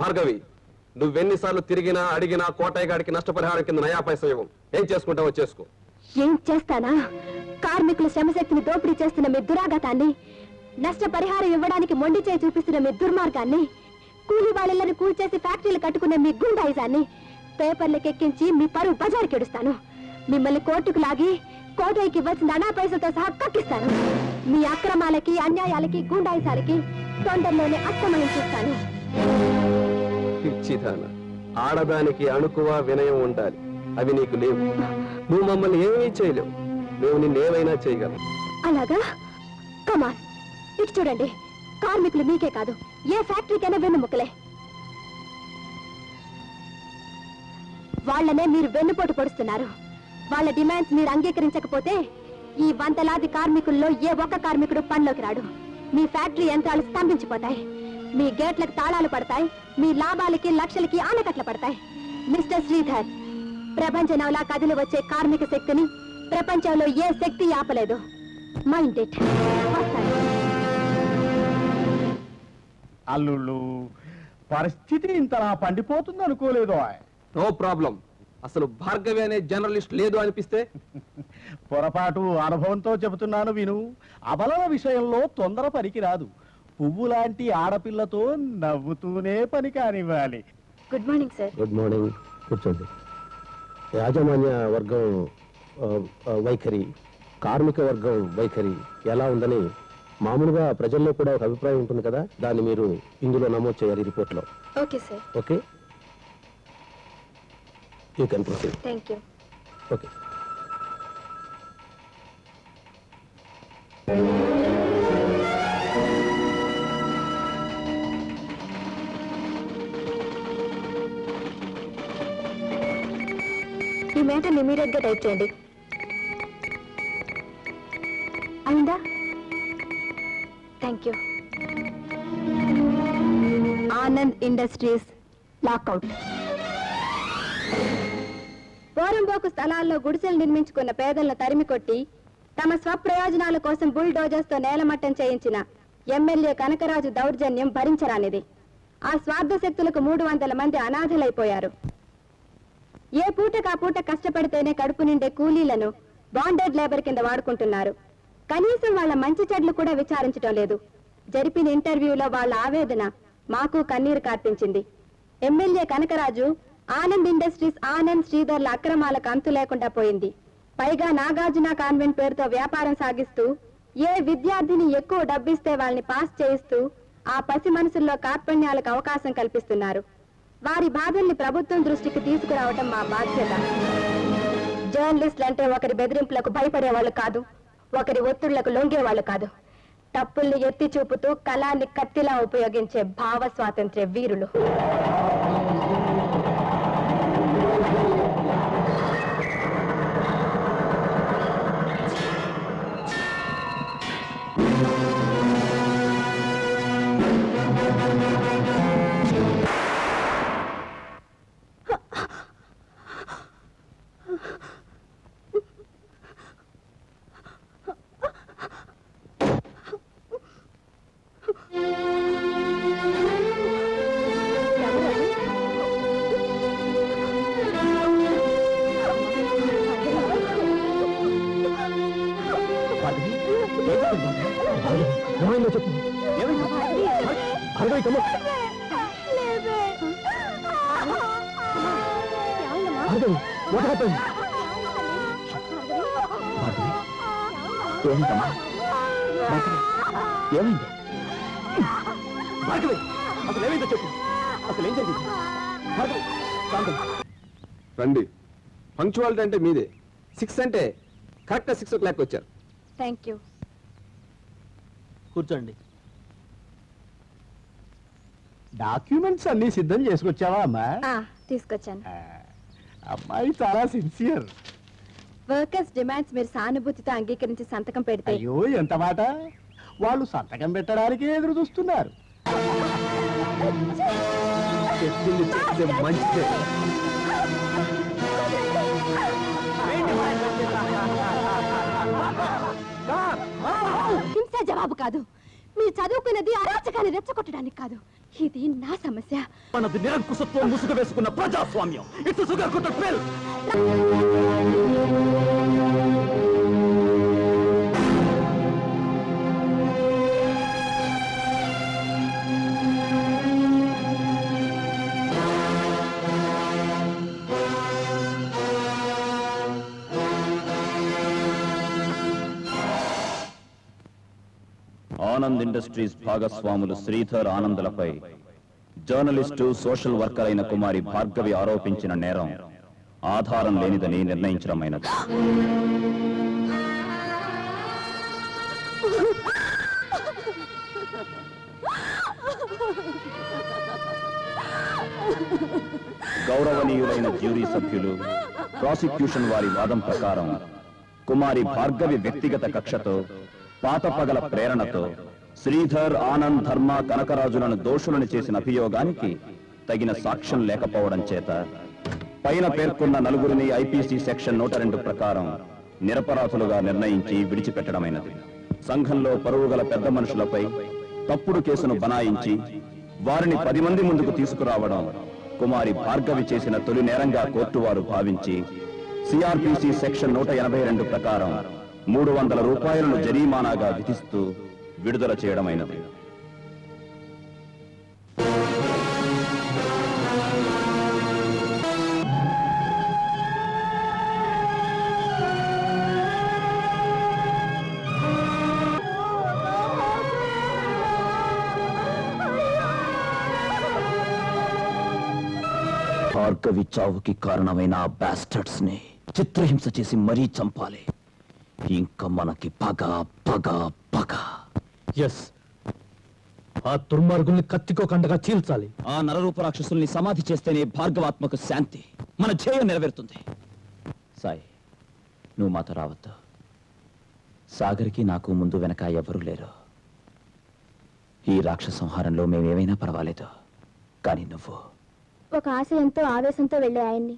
భార్గవి, నువ్వెన్నిసార్లు తిరిగినా అడిగినా కోటయ్య గారికి నష్టపరిహారం కింద నయా పైసా ఇవ్వం. ఏం చేసుకుంటావో చేసుకో. ఏం చేస్తానా? కార్మికుల శ్రమశక్తిని దోపిడీ చేస్తున్న మీ దురాగతాన్ని, నష్టపరిహారం ఇవ్వడానికి మొండి చేయి చూపిస్తున్న మీ దుర్మార్గాన్ని, కూలి వాళ్ళని కూల్చేసి ఫ్యాక్టరీలు కట్టుకున్న మీ గుండాయిజాన్ని పేపర్లకు ఎక్కించి మీ పరువు బజారుకి ఎడుస్తాను. మిమ్మల్ని కోర్టుకు లాగి కోటయ్యకి ఇవ్వాల్సిన అనా పైసలతో సహా కక్కిస్తాను. మీ అక్రమాలకి, అన్యాయాలకి, గుండాయిజాలకి తొందరలోనే అస్తమయం చూస్తాను. పిచ్చిదాన, ఆడదానికి అణుకువ వినయం ఉండాలి. అవి నీకు లేవు. నువ్వు మమ్మల్ని ఏమీ చేయలేవు. మేము నిన్నేమైనా చేయగలం. అలాగా? కమాన్, ఇటు చూడండి. కార్మికులు మీకే కాదు, ఏ ఫ్యాక్టరీకైనా వెన్నుముక్కలే. వాళ్లనే మీరు వెన్నుపోటు పొడుస్తున్నారు. వాళ్ళ డిమాండ్స్ మీరు అంగీకరించకపోతే ఈ వందలాది కార్మికుల్లో ఏ ఒక్క కార్మికుడు పనిలోకి రాడు. మీ ఫ్యాక్టరీ యంత్రాలు స్తంభించిపోతాయి. మీ గేట్లకు తాళాలు పడతాయి. మీ లాభాలకి, లక్షలకి ఆనకట్ల పడతాయి. మిస్టర్ శ్రీధర్, ప్రపంచ నవలా కదిలి వచ్చే కార్మిక శక్తిని ప్రపంచంలో ఏ శక్తి ఆపలేదు. Mind it. అల్లుళ్ళు, పరిస్థితి ఇంతలా పండిపోతుంది అనుకోలేదు. No problem. అసలు భార్గవి అనే జర్నలిస్ట్ లేదు అనిపిస్తే పొరపాటు. అనుభవంతో చెబుతున్నాను విను. అబలల విషయంలో తొందర పనికి రాదు. పువ్వు లాంటి ఆడపిల్లతో నవ్వుతూనే పని కానివ్వాలి. Good morning sir. Good morning. కూర్చోండి. యాజమాన్య వర్గం వైఖరి, కార్మిక వర్గం వైఖరి ఎలా ఉందని మామూలుగా ప్రజల్లో కూడా ఒక అభిప్రాయం ఉంటుంది కదా, దాన్ని మీరు ఇందులో నమోదు చేయాలి రిపోర్ట్లో. Okay sir. Okay, you can proceed. Thank you. Okay. ఈ మ్యాటర్ ఇమీడియట్ గా టైప్ చేయండి. అయిందా? Thank you. Anand industries lockout. పోరంబోకు స్థలాల్లో గుడిసెలు నిర్మించుకున్న పేదలను తరిమి కొట్టి తమ స్వప్రయోజనాల కోసం బుల్డోజర్స్ తో నేలమట్టం చేయించిన ఎమ్మెల్యే కనకరాజు దౌర్జన్యం భరించరానిది. ఆ స్వార్థ శక్తులకు 300 మంది అనాథలైపోయారు. ఏ పూటకా పూట కష్టపడితేనే కడుపు నిండే కూలీలను బాండెడ్ లేబర్ కింద వాడుకుంటున్నారు. కనీసం వాళ్ళ మంచి చెడ్లు కూడా విచారించడం లేదు. జరిపిన ఇంటర్వ్యూలో వాళ్ళ ఆవేదన మాకు కన్నీరు కార్పించింది. ఎమ్మెల్యే కనకరాజు ఆనంద్ ఇండస్ట్రీస్, ఆనంద్ శ్రీధర్ల అక్రమాలకు అంతు లేకుండా పోయింది. పైగా నాగార్జున కాన్వెంట్ పేరుతో వ్యాపారం సాగిస్తూ ఏ విద్యార్థిని ఎక్కువ డబ్బిస్తే వాళ్ళని పాస్ చేయిస్తూ ఆ పసి మనసుల్లో కార్పణ్యాలకు అవకాశం కల్పిస్తున్నారు. వారి బాధల్ని ప్రభుత్వం దృష్టికి తీసుకురావటం మా బాధ్యత. జర్నలిస్టులు అంటే ఒకరి బెదిరింపులకు భయపడేవాళ్ళు కాదు, ఒకరి ఒత్తిళ్లకు లొంగేవాళ్ళు కాదు. తప్పుల్ని ఎత్తి చూపుతూ కళాన్ని కత్తిలా ఉపయోగించే భావ స్వాతంత్ర్య వీరులు. ఏమైంది? అసలు ఏమైందో చెప్పు. అసలు ఏం జరిగింది? రండి. పంక్చువాలిటీ అంటే మీదే. 6 అంటే కరెక్ట్ 6 o'clock వచ్చారు. Thank you. కూర్చోండి. డాక్యుమెంట్స్ అన్ని సిద్ధం చేసుకొచ్చావా అమ్మా? తీసుకొచ్చాను. అమ్మాయి చాలా సిన్సియర్. వర్కర్స్ డిమాండ్స్ మీరు సానుభూతితో అంగీకరించి సంతకం పెడితే. అయ్యో ఎంత మాట! వాళ్ళు సంతకం పెట్టడానికి ఎదురు చూస్తున్నారు. చెప్పింది చెప్తే మంచిదే. హింస జవాబు కాదు. మీరు చదువుకున్నది అరాచకాన్ని రెచ్చగొట్టడానికి కాదు. ఇది నా సమస్య. మనది నిరంకుశత్వం ముసుగు వేసుకున్న ప్రజాస్వామ్యం. ఇట్స్ షుగర్ కోటెడ్ పిల్. ఆనంద్ ఇండస్ట్రీస్ భాగస్వాములు శ్రీధర్ ఆనందులపై జర్నలిస్టు సోషల్ వర్కర్ అయిన కుమారి భార్గవి ఆరోపించిన నేరం ఆధారం లేనిదని నిర్ణయించడమైనది. గౌరవనీయులైన జ్యూరీ సభ్యులు ప్రాసిక్యూషన్ వారి వాదం ప్రకారం కుమారి భార్గవి వ్యక్తిగత కక్షతో పాత పగల ప్రేరణతో శ్రీధర్ ఆనంద్ ధర్మ కనకరాజులను దోషులను చేసిన అభియోగానికి తగిన సాక్ష్యం లేకపోవడం చేత పైన పేర్కొన్న నలుగురిని ఐపీసీ సెక్షన్ 102 ప్రకారం నిరపరాధులుగా నిర్ణయించి విడిచిపెట్టడమైనది. సంఘంలో పరువుగల పెద్ద మనుషులపై తప్పుడు కేసును బనాయించి వారిని 10 మంది ముందుకు తీసుకురావడం కుమారి భార్గవి చేసిన తొలి నేరంగా కోర్టు వారు భావించి సిఆర్పిసి సెక్షన్ 182 ప్రకారం 300 రూపాయలను జరిమానాగా విధిస్తూ విడుదల చేయడమైనది. భార్గవి చావుకి కారణమైన ఆ బాస్టర్డ్స్ ని చిత్రహింస చేసి మరీ చంపాలి. ఇంకా మనకి పగ పగ పగ. ఎస్, ఆ దుర్మార్గుల్ని కత్తికో కండగా చీల్చాలి. ఆ నరరూప రాక్షసుల్ని సమాధి చేస్తేనే భార్గవాత్మకు శాంతి, మన ధ్యేయం నెరవేరుతుంది. సాయి, నువ్వు మాతో రావద్దు. సాగర్కి నాకు ముందు వెనక ఎవరూ లేరు. ఈ రాక్షస సంహారంలో మేమేమైనా పర్వాలేదు, కానీ నువ్వు ఒక ఆశయంతో ఆవేశంతో వెళ్లే ఆయన్ని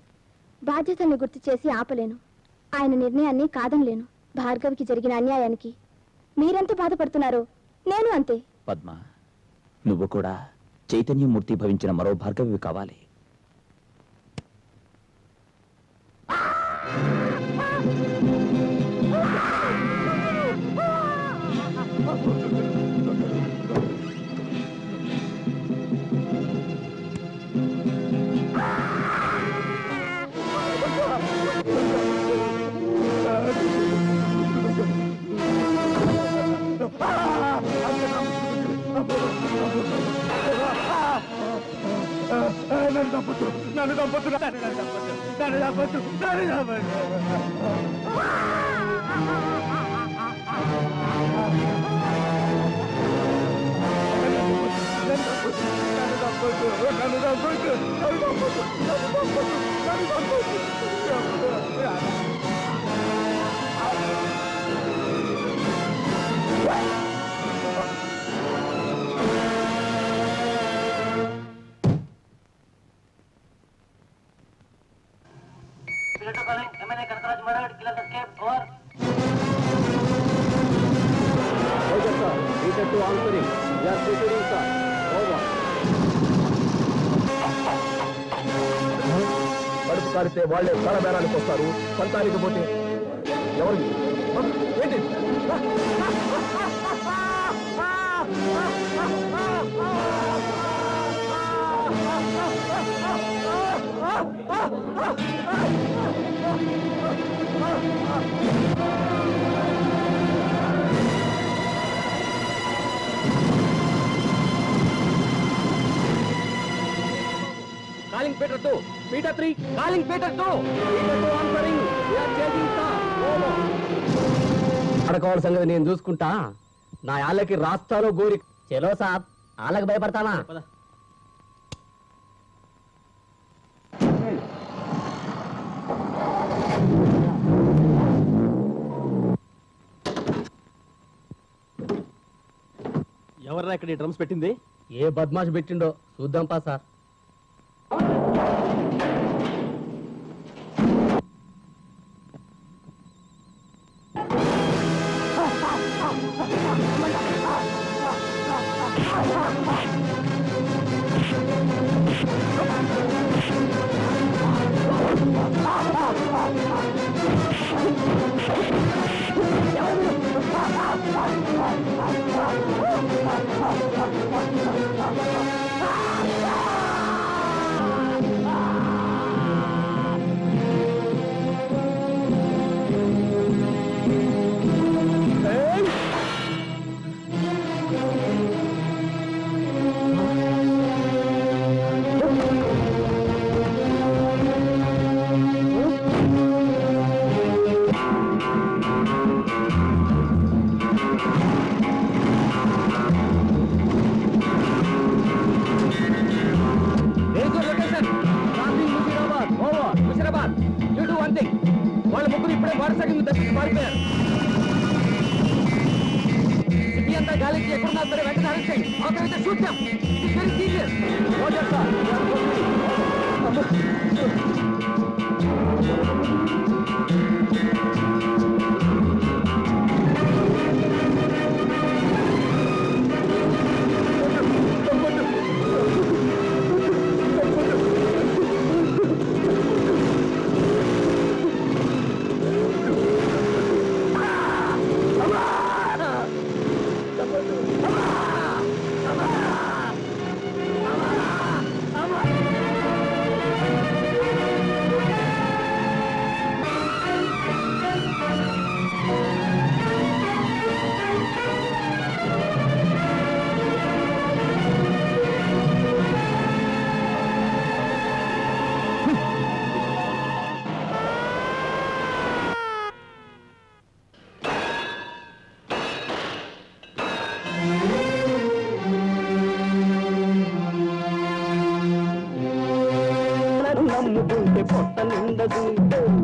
బాధ్యతల్ని గుర్తు చేసి ఆపలేను. ఆయన నిర్ణయాన్ని కాదనలేను. భార్గవికి జరిగిన అన్యాయానికి మీరెంత బాధపడుతున్నారో నేను అంతే. పద్మ, నువ్వు కూడా చైతన్యమూర్తి భవించిన మరో భార్గవి కావాలి. MLA Kanakaraju murder killer escape over. కడుపు కారితే వాళ్లే తల బేరానికి వస్తారు, సంతానికి పోతే ఎవరికి ఏంటి? Calling Peter 2, Peter 3, calling Peter 2, Peter 2 answering, we are chasing sir, over. అడకవాళ్ళ సంగతి నేను చూసుకుంటా. నా ఆళ్ళకి రాస్తాలో గోరి. చలో సాబ్, ఆళ్ళకి భయపడతానా? ఎవర్రా ఇక్కడ డ్రమ్స్ పెట్టింది? ఏ బద్మాష్ పెట్టిండో చూద్దాం పా సార్. సంథింగ్. వాళ్ళ ముగ్గురు ఇప్పుడే వారసంగా దర్శించి మారిపోయారు. సిటీ అంతా గాలించి ఎక్కడున్నా సరే వెంటనే అరెస్ట్ చేయండి. అవసరమైతే షూట్ చేయం. It is very serious. Okay sir. నమ్ముకుంటే పొట్ట నిండదు,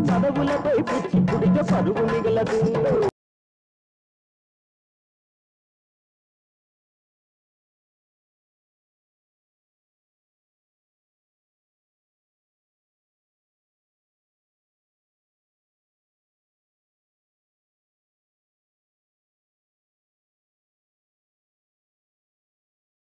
చదువులపై పిచ్చి పుడిగ పరుగు మిగలదు.